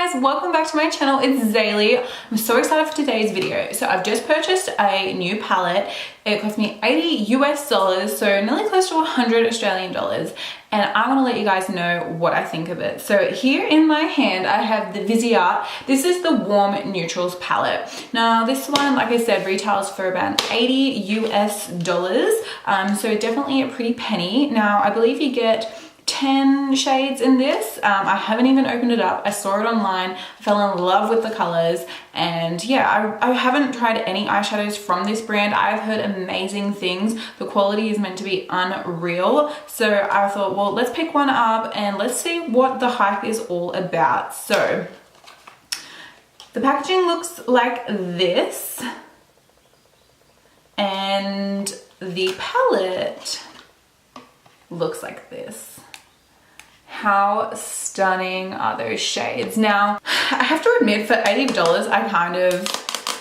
guys, welcome back to my channel. It's Zalie. I'm so excited for today's video. So I've just purchased a new palette. It cost me $80 US, so nearly close to 100 Australian dollars. And I want to let you guys know what I think of it. So here in my hand, I have the Viseart. This is the Warm Neutrals palette. Now this one, like I said, retails for about $80 US. So definitely a pretty penny. Now I believe you get 10 shades in this. I haven't even opened it up. I saw it online, I fell in love with the colors, and yeah, I haven't tried any eyeshadows from this brand. I've heard amazing things. The quality is meant to be unreal. So I thought, well, let's pick one up and let's see what the hype is all about. So the packaging looks like this, and the palette looks like this. How stunning are those shades? Now, I have to admit, for $80, I kind of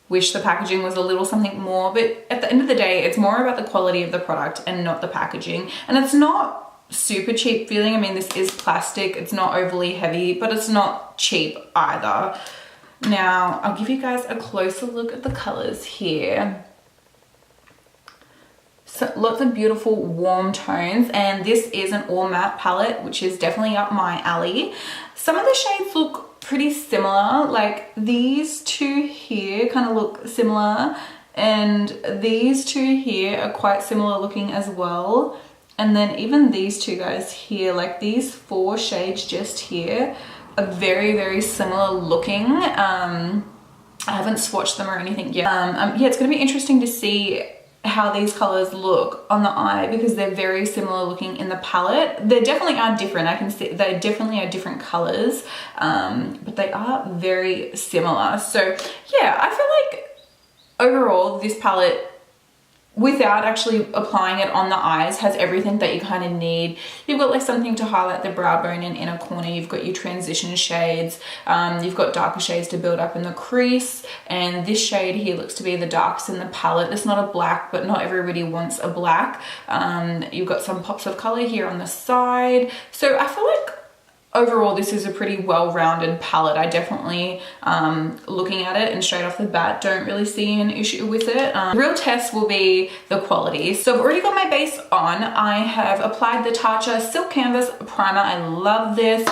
wish the packaging was a little something more, but at the end of the day, it's more about the quality of the product and not the packaging. And it's not super cheap feeling. I mean, this is plastic, it's not overly heavy, but it's not cheap either. Now, I'll give you guys a closer look at the colors here. So lots of beautiful warm tones, and this is an all matte palette, which is definitely up my alley. Some of the shades look pretty similar, like these two here kind of look similar, and these two here are quite similar looking as well. And then even these two guys here, like these 4 shades just here, are very, very similar looking. I haven't swatched them or anything yet. Yeah, it's gonna be interesting to see how these colors look on the eye, because they're very similar looking in the palette. They definitely are different. I can see they definitely are different colors, but they are very similar. So yeah, I feel like overall this palette, without actually applying it on the eyes, has everything that you kind of need. You've got like something to highlight the brow bone and inner corner. You've got your transition shades. You've got darker shades to build up in the crease. And this shade here looks to be the darkest in the palette. It's not a black, but not everybody wants a black. You've got some pops of color here on the side. So I feel like overall, this is a pretty well-rounded palette. I definitely, looking at it and straight off the bat, don't really see an issue with it. The real test will be the quality. So I've already got my base on. I have applied the Tatcha Silk Canvas Primer. I love this.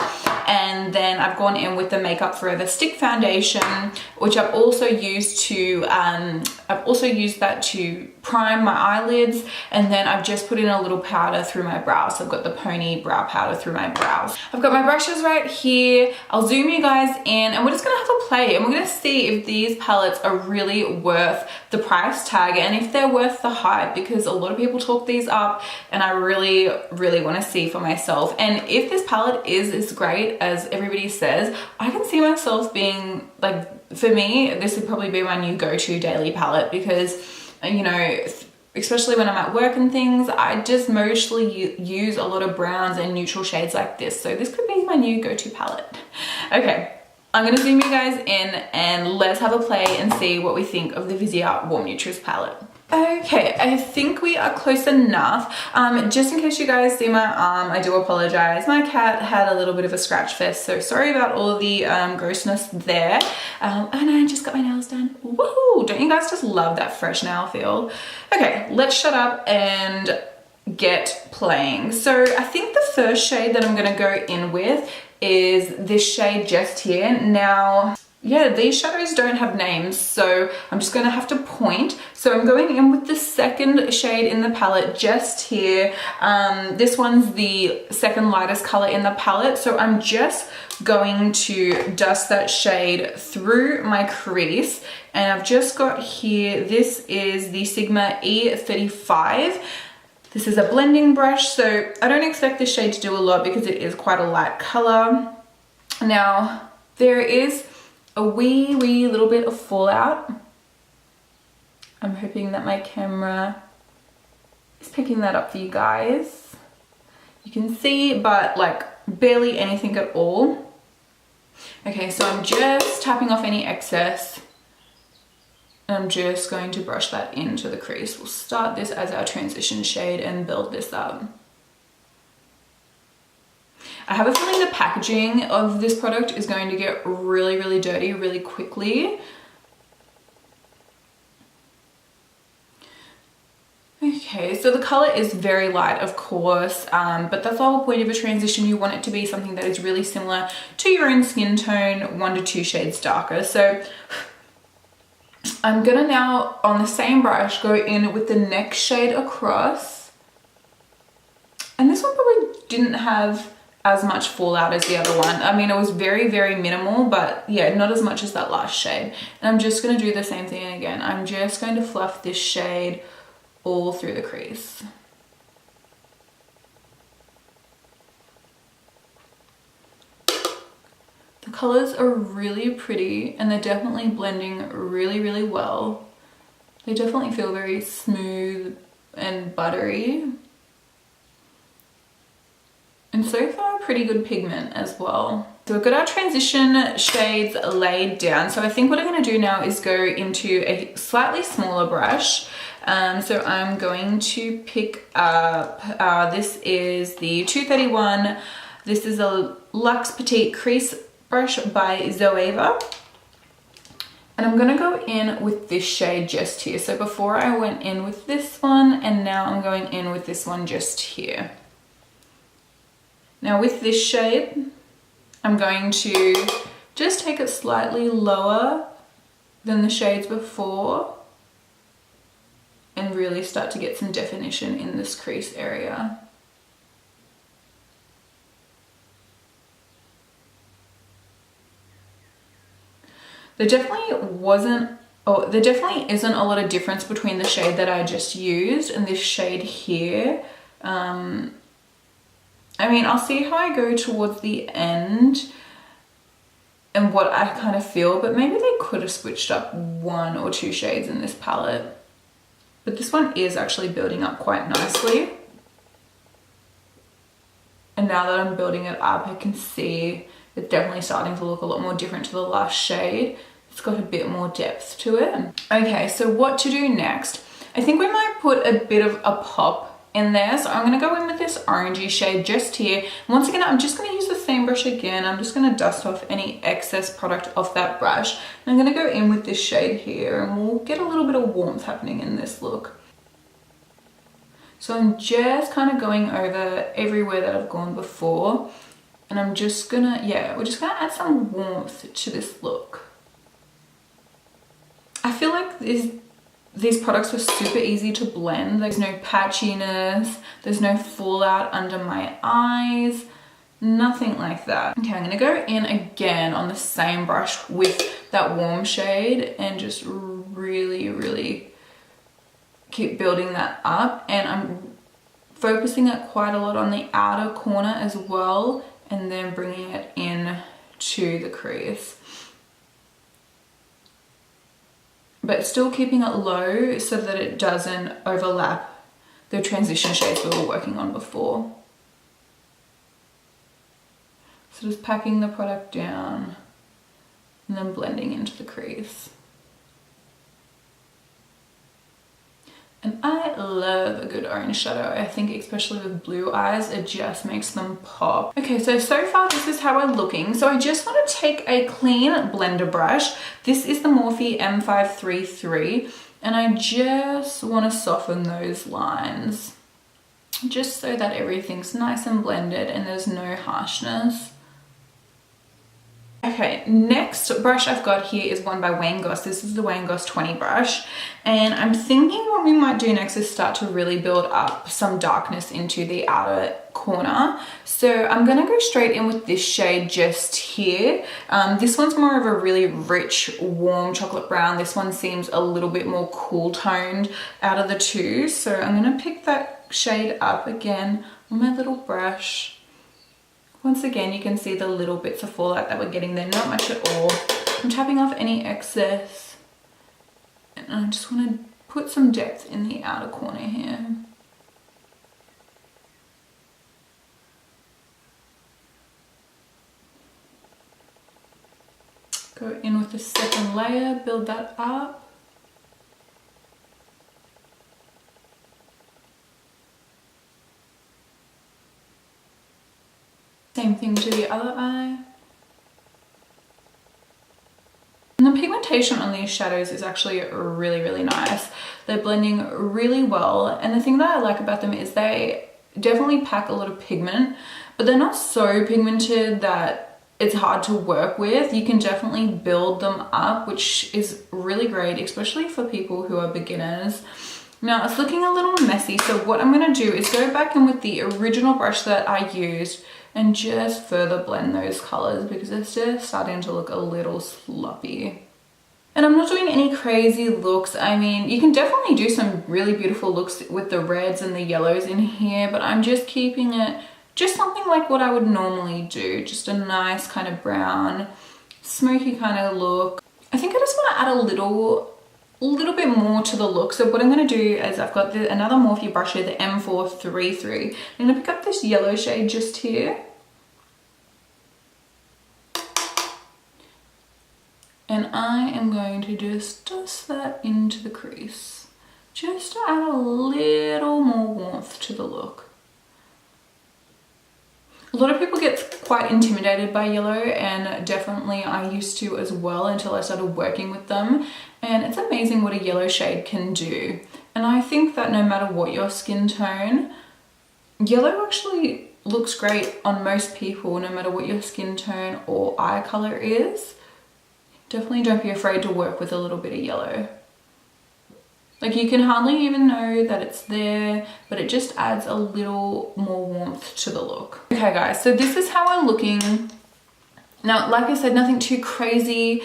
And then I've gone in with the Makeup Forever Stick Foundation, which I've also used to, that to prime my eyelids. And then I've just put in a little powder through my brows. So I've got the Pony Brow Powder through my brows. I've got my brushes right here. I'll zoom you guys in, and we're just gonna have a play, and we're gonna see if these palettes are really worth the price tag and if they're worth the hype, because a lot of people talk these up, and I really, really wanna see for myself. And if this palette is as great as everybody says, I can see myself being like, for me, this would probably be my new go-to daily palette, because, you know, especially when I'm at work and things, I just mostly use a lot of browns and neutral shades like this. So this could be my new go-to palette. Okay, I'm gonna zoom you guys in and let's have a play and see what we think of the Viseart Warm Neutrals palette. Okay, I think we are close enough. Just in case you guys see my arm, I do apologize. My cat had a little bit of a scratch fest, so sorry about all the grossness there. And I just got my nails done. Woohoo! Don't you guys just love that fresh nail feel? Okay, let's shut up and get playing. So I think the first shade that I'm gonna go in with is this shade just here. Now, yeah, these shadows don't have names, so I'm just gonna have to point. So I'm going in with the second shade in the palette just here. This one's the second lightest color in the palette, so I'm just going to dust that shade through my crease. And I've just got here, this is the Sigma E35. This is a blending brush, so I don't expect this shade to do a lot because it is quite a light color. Now, there is a wee little bit of fallout. I'm hoping that my camera is picking that up for you guys. You can see, but like barely anything at all. Okay, so I'm just tapping off any excess. I'm just going to brush that into the crease. We'll start this as our transition shade and build this up. I have a feeling the packaging of this product is going to get really, really dirty really quickly. Okay, so the color is very light, of course, but that's the whole point of a transition. You want it to be something that is really similar to your own skin tone, 1 to 2 shades darker. So I'm gonna now, on the same brush, go in with the next shade across. And this one probably didn't have as much fallout as the other one. I mean, it was very, very minimal, but yeah, not as much as that last shade. And I'm just gonna do the same thing again. I'm just going to fluff this shade all through the crease. The colors are really pretty and they're definitely blending really, really well. They definitely feel very smooth and buttery. And so far, pretty good pigment as well. So we've got our transition shades laid down. So I think what I'm going to do now is go into a slightly smaller brush. So I'm going to pick up, this is the 231. This is a Luxe Petite Crease brush by Zoeva. And I'm going to go in with this shade just here. So before I went in with this one, and now I'm going in with this one just here. Now with this shade, I'm going to just take it slightly lower than the shades before and really start to get some definition in this crease area. There definitely isn't a lot of difference between the shade that I just used and this shade here. I mean, I'll see how I go towards the end and what I kind of feel, but maybe they could have switched up 1 or 2 shades in this palette. But this one is actually building up quite nicely. And now that I'm building it up, I can see it's definitely starting to look a lot more different to the last shade. It's got a bit more depth to it. Okay, so what to do next? I think we might put a bit of a pop in there. So I'm going to go in with this orangey shade just here. Once again, I'm just going to use the same brush again. I'm just going to dust off any excess product off that brush. And I'm going to go in with this shade here and we'll get a little bit of warmth happening in this look. So I'm just kind of going over everywhere that I've gone before. And I'm just going to, yeah, we're just going to add some warmth to this look. I feel like these products were super easy to blend. There's no patchiness, there's no fallout under my eyes, nothing like that. Okay, I'm gonna go in again on the same brush with that warm shade and just really, really keep building that up. And I'm focusing it quite a lot on the outer corner as well, and then bringing it in to the crease. But still keeping it low so that it doesn't overlap the transition shades we were working on before. So just packing the product down and then blending into the crease. And I love a good orange shadow. I think especially with blue eyes, it just makes them pop. Okay, so far this is how we're looking. So I just want to take a clean blender brush. This is the Morphe M533. And I just want to soften those lines. Just so that everything's nice and blended and there's no harshness. Okay, next brush I've got here is one by Wayne Goss. This is the Wayne Goss 20 brush. And I'm thinking what we might do next is start to really build up some darkness into the outer corner. So I'm gonna go straight in with this shade just here. This one's more of a really rich, warm chocolate brown. This one seems a little bit more cool toned out of the two. So I'm gonna pick that shade up again on my little brush. Once again, you can see the little bits of fallout that we're getting there, not much at all. I'm tapping off any excess. And I just want to put some depth in the outer corner here. Go in with the second layer, build that up. Same thing to the other eye. And the pigmentation on these shadows is actually really, really nice. They're blending really well. And the thing that I like about them is they definitely pack a lot of pigment, but they're not so pigmented that it's hard to work with. You can definitely build them up, which is really great, especially for people who are beginners. Now it's looking a little messy, so what I'm going to do is go back in with the original brush that I used and just further blend those colors because it's just starting to look a little sloppy. And I'm not doing any crazy looks. I mean, you can definitely do some really beautiful looks with the reds and the yellows in here, but I'm just keeping it just something like what I would normally do. Just a nice kind of brown, smoky kind of look. I think I just want to add a little bit more to the look. So what I'm going to do is I've got another Morphe brush here, the M433. I'm going to pick up this yellow shade just here. And I am going to just dust that into the crease, just to add a little more warmth to the look. A lot of people get quite intimidated by yellow, and definitely I used to as well until I started working with them. And it's amazing what a yellow shade can do. And I think that no matter what your skin tone, yellow actually looks great on most people, no matter what your skin tone or eye color is. Definitely don't be afraid to work with a little bit of yellow. Like, you can hardly even know that it's there, but it just adds a little more warmth to the look. Okay guys, so this is how I'm looking. Now, like I said, nothing too crazy.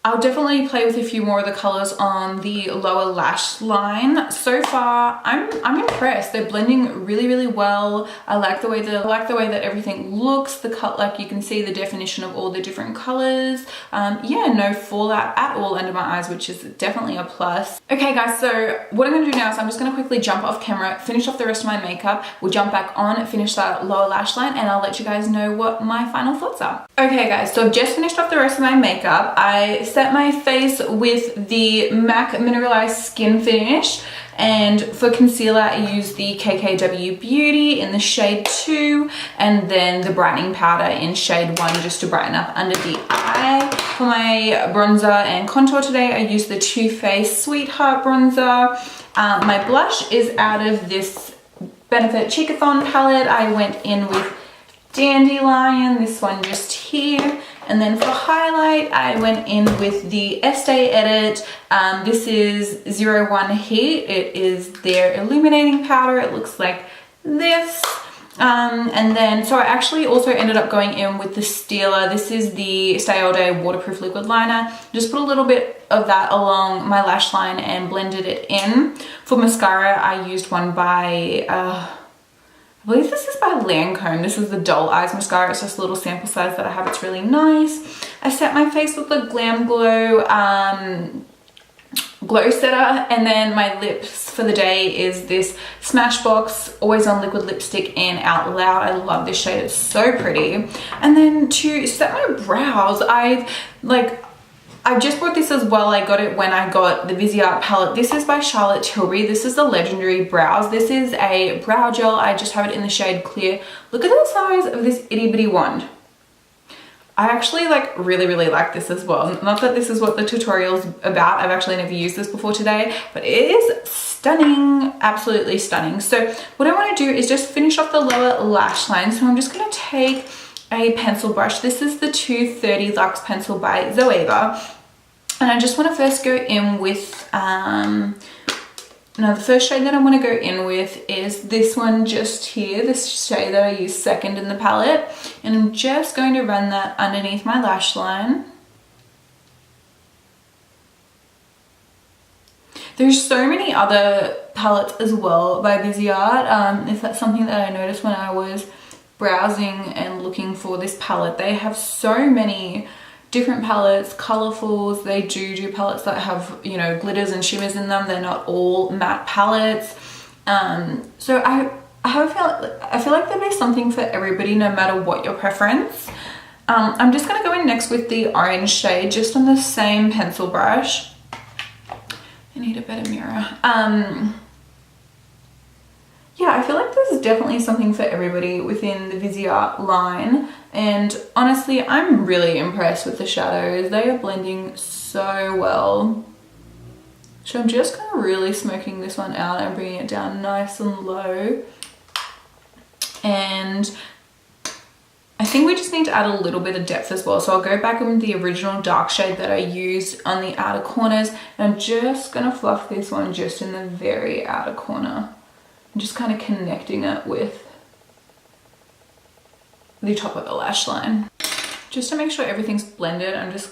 I'll definitely play with a few more of the colors on the lower lash line. So far, I'm impressed. They're blending really, really well. I like the way that everything looks. The cut, like you can see the definition of all the different colors. Yeah, no fallout at all under my eyes, which is definitely a plus. Okay guys, so what I'm gonna do now is I'm just gonna quickly jump off camera, finish off the rest of my makeup. We'll jump back on, finish that lower lash line, and I'll let you guys know what my final thoughts are. Okay guys, so I've just finished off the rest of my makeup. I set my face with the MAC Mineralized Skin Finish, and for concealer I use the KKW Beauty in the shade 2, and then the brightening powder in shade 1 just to brighten up under the eye. For my bronzer and contour today I use the Too Faced Sweetheart bronzer. My blush is out of this Benefit Cheekathon palette. I went in with Dandelion, this one just here. And then for highlight, I went in with the Estee Edit. This is 01 Heat. It is their illuminating powder. It looks like this. And then, so I actually also ended up going in with the Steeler. This is the Stay All Day Waterproof Liquid Liner. Just put a little bit of that along my lash line and blended it in. For mascara, I used one by... I believe this is by Lancome. This is the Doll Eyes mascara. It's just a little sample size that I have. It's really nice. I set my face with the Glam Glow glow setter, and then my lips for the day is this Smashbox Always On Liquid Lipstick in Out Loud. I love this shade. It's so pretty. And then to set my brows, I've just bought this as well. I got it when I got the Viseart palette. This is by Charlotte Tilbury. This is the Legendary Brows. This is a brow gel. I just have it in the shade Clear. Look at the size of this itty bitty wand. I actually really, really like this as well. Not that this is what the tutorial's about. I've actually never used this before today, but it is stunning, absolutely stunning. So what I want to do is just finish off the lower lash line. So I'm just going to take a pencil brush. This is the 230 Luxe Pencil by Zoeva. And I just want to first go in with, now the first shade that I want to go in with is this one just here, this shade that I use second in the palette. And I'm just going to run that underneath my lash line. There's so many other palettes as well by Viseart. If that's something that I noticed when I was browsing and looking for this palette. They have so many different palettes, colorfuls. They do palettes that have, you know, glitters and shimmers in them. They're not all matte palettes. So I feel like there'll be something for everybody, no matter what your preference. I'm just going to go in next with the orange shade, just on the same pencil brush. I need a better mirror. Yeah, I feel like this is definitely something for everybody within the Viseart line. And honestly, I'm really impressed with the shadows. They are blending so well. So I'm just kind of really smoking this one out and bringing it down nice and low. And I think we just need to add a little bit of depth as well. So I'll go back in with the original dark shade that I used on the outer corners. And I'm just gonna fluff this one just in the very outer corner. I'm just kind of connecting it with the top of the lash line. Just to make sure everything's blended, I'm just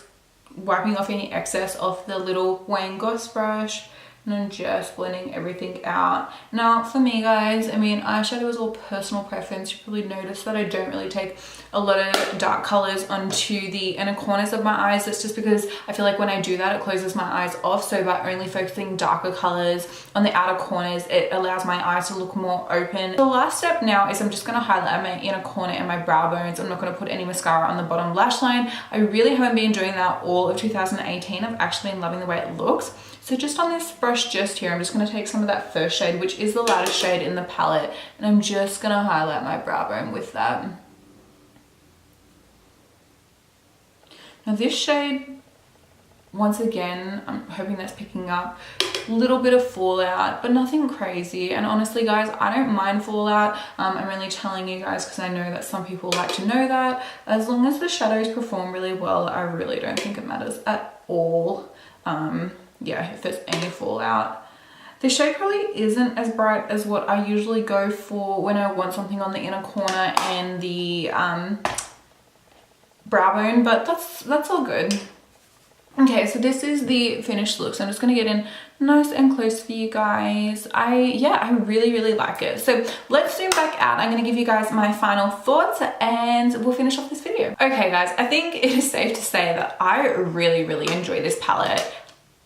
wiping off any excess off the little Wayne Goss brush. And I'm just blending everything out. Now for me guys, I mean, eyeshadow is all personal preference. You probably noticed that I don't really take a lot of dark colors onto the inner corners of my eyes. That's just because I feel like when I do that, it closes my eyes off. So by only focusing darker colors on the outer corners, it allows my eyes to look more open. The last step now is I'm just gonna highlight my inner corner and my brow bones. I'm not gonna put any mascara on the bottom lash line. I really haven't been doing that all of 2018. I've actually been loving the way it looks. So just on this brush just here, I'm just going to take some of that first shade, which is the lightest shade in the palette, and I'm just going to highlight my brow bone with that. Now this shade, once again, I'm hoping that's picking up a little bit of fallout, but nothing crazy. And honestly guys, I don't mind fallout. I'm only telling you guys because I know that some people like to know that. As long as the shadows perform really well, I really don't think it matters at all. Yeah, if there's any fallout. The shade probably isn't as bright as what I usually go for when I want something on the inner corner and the brow bone, but that's all good. Okay, so this is the finished look. So I'm just gonna get in nice and close for you guys. I really like it. So let's zoom back out. I'm gonna give you guys my final thoughts and we'll finish off this video. Okay guys, I think it is safe to say that I really enjoy this palette.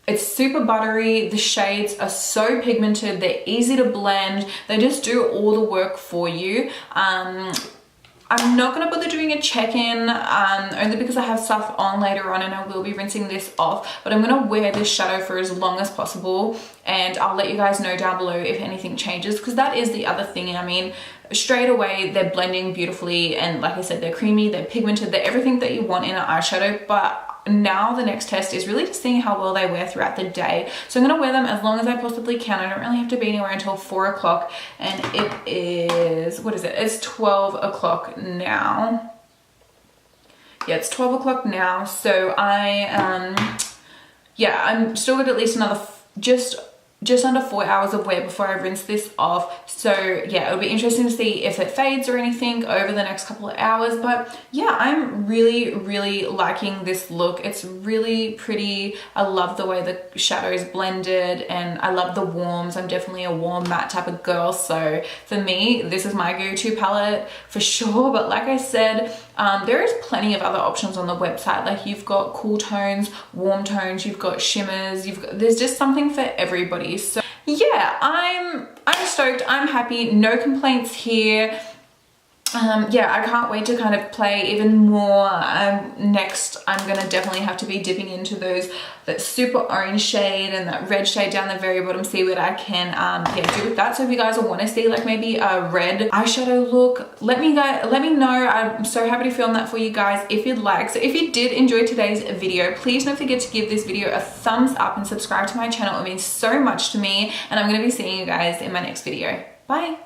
It's super buttery, the shades are so pigmented, they're easy to blend, they just do all the work for you. I'm not gonna bother doing a check-in only because I have stuff on later on and I will be rinsing this off, but I'm gonna wear this shadow for as long as possible and I'll let you guys know down below if anything changes, because that is the other thing. I mean, straight away they're blending beautifully and like I said, they're creamy, they're pigmented, they're everything that you want in an eyeshadow, but now the next test is really just seeing how well they wear throughout the day. So I'm going to wear them as long as I possibly can. I don't really have to be anywhere until 4 o'clock and it is, what is it? It's 12 o'clock now. Yeah, it's 12 o'clock now. So I'm still got at least another just under 4 hours of wear before I rinse this off. So yeah, it'll be interesting to see if it fades or anything over the next couple of hours. But yeah, I'm really liking this look. It's really pretty. I love the way the shadows blended and I love the warms. I'm definitely a warm matte type of girl. So for me, this is my go-to palette for sure. But like I said, there is plenty of other options on the website. Like you've got cool tones, warm tones, you've got shimmers, there's just something for everybody. So yeah, I'm stoked, I'm happy, no complaints here. Yeah, I can't wait to kind of play even more. Next, I'm gonna definitely have to be dipping into that super orange shade and that red shade down the very bottom, see what I can do with that. So if you guys want to see like maybe a red eyeshadow look, let me know. I'm so happy to film that for you guys if you'd like. So if you did enjoy today's video, please don't forget to give this video a thumbs up and subscribe to my channel. It means so much to me, and I'm going to be seeing you guys in my next video. Bye.